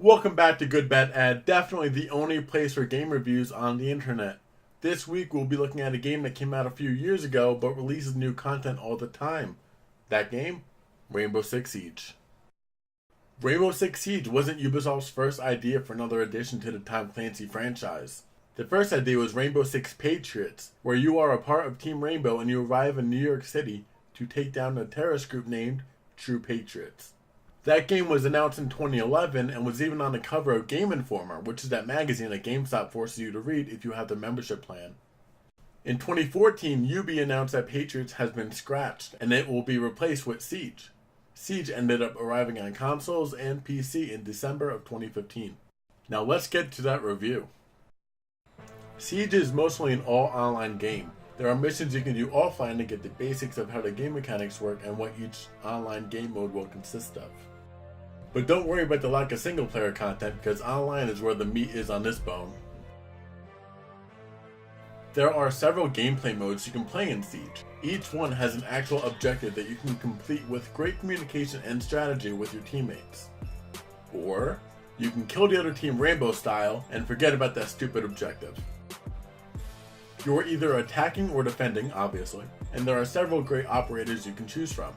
Welcome back to GoodBadEh, definitely the only place for game reviews on the internet. This week we'll be looking at a game that came out a few years ago but releases new content all the time. That game? Rainbow Six Siege. Rainbow Six Siege wasn't Ubisoft's first idea for another addition to the Tom Clancy franchise. The first idea was Rainbow Six Patriots, where you are a part of Team Rainbow and you arrive in New York City to take down a terrorist group named True Patriots. That game was announced in 2011 and was even on the cover of Game Informer, which is that magazine that GameStop forces you to read if you have the membership plan. In 2014, Ubi announced that Patriots has been scratched and it will be replaced with Siege. Siege ended up arriving on consoles and PC in December of 2015. Now let's get to that review. Siege is mostly an all-online game. There are missions you can do offline to get the basics of how the game mechanics work and what each online game mode will consist of. But don't worry about the lack of single player content, because online is where the meat is on this bone. There are several gameplay modes you can play in Siege. Each one has an actual objective that you can complete with great communication and strategy with your teammates. Or, you can kill the other team Rainbow style and forget about that stupid objective. You are either attacking or defending, obviously, and there are several great operators you can choose from.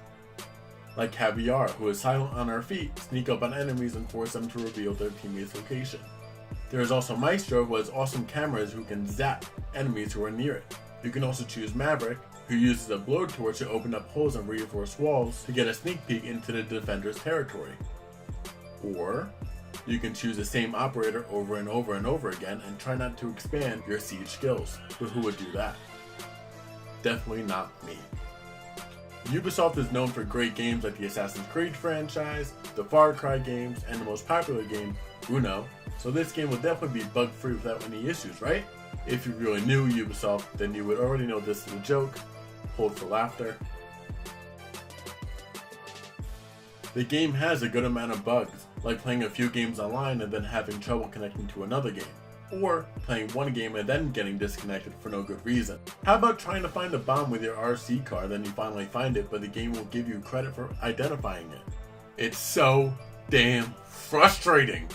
Like Caviar, who is silent on her feet, sneak up on enemies and force them to reveal their teammate's location. There is also Maestro, who has awesome cameras who can zap enemies who are near it. You can also choose Maverick, who uses a blowtorch to open up holes and reinforce walls to get a sneak peek into the defender's territory. Or, you can choose the same operator over and over and over again and try not to expand your Siege skills. But who would do that? Definitely not me. Ubisoft is known for great games like the Assassin's Creed franchise, the Far Cry games, and the most popular game, Uno, so this game will definitely be bug-free without any issues, right? If you really knew Ubisoft, then you would already know this is a joke. Hold for laughter. The game has a good amount of bugs, like playing a few games online and then having trouble connecting to another game. Or playing one game and then getting disconnected for no good reason. How about trying to find a bomb with your RC car, then you finally find it, but the game will give you credit for identifying it. It's so damn frustrating.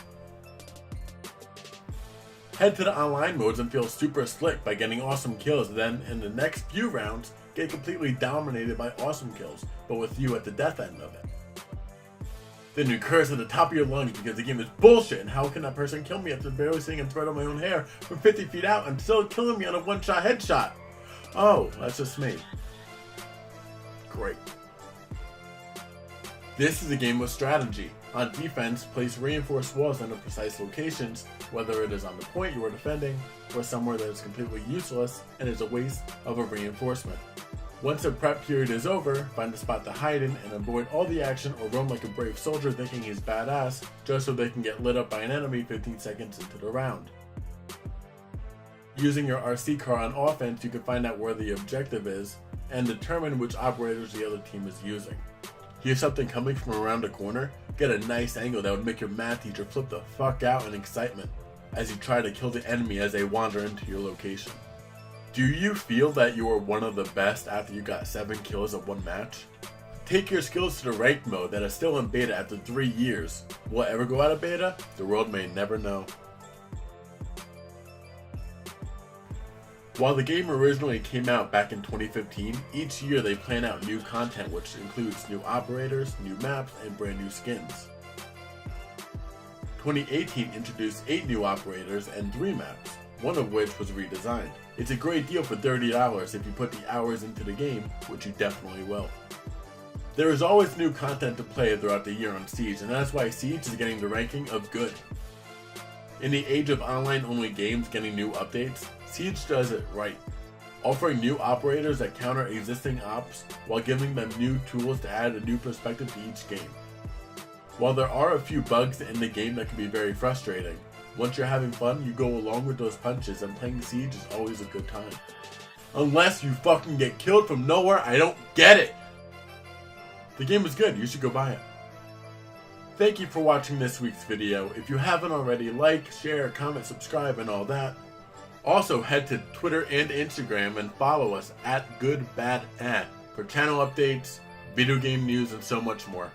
Head to the online modes and feel super slick by getting awesome kills, then in the next few rounds, get completely dominated by awesome kills, but with you at the death end of it. Then you curse at the top of your lungs because the game is bullshit, and how can that person kill me after barely seeing a thread on my own hair from 50 feet out and still killing me on a one-shot headshot? Oh, that's just me. Great. This is a game with strategy. On defense, place reinforced walls in the precise locations, whether it is on the point you are defending, or somewhere that is completely useless and is a waste of a reinforcement. Once the prep period is over, find a spot to hide in and avoid all the action or roam like a brave soldier thinking he's badass just so they can get lit up by an enemy 15 seconds into the round. Using your RC car on offense, you can find out where the objective is and determine which operators the other team is using. Hear something coming from around the corner? Get a nice angle that would make your math teacher flip the fuck out in excitement as you try to kill the enemy as they wander into your location. Do you feel that you are one of the best after you got 7 kills in one match? Take your skills to the ranked mode that is still in beta after 3 years. Will it ever go out of beta? The world may never know. While the game originally came out back in 2015, each year they plan out new content which includes new operators, new maps, and brand new skins. 2018 introduced 8 new operators and 3 maps, one of which was redesigned. It's a great deal for $30 if you put the hours into the game, which you definitely will. There is always new content to play throughout the year on Siege, and that's why Siege is getting the ranking of good. In the age of online-only games getting new updates, Siege does it right, offering new operators that counter existing ops while giving them new tools to add a new perspective to each game. While there are a few bugs in the game that can be very frustrating, once you're having fun, you go along with those punches, and playing Siege is always a good time. Unless you fucking get killed from nowhere, I don't get it! The game is good, you should go buy it. Thank you for watching this week's video. If you haven't already, like, share, comment, subscribe, and all that. Also, head to Twitter and Instagram and follow us at GoodBadEh for channel updates, video game news, and so much more.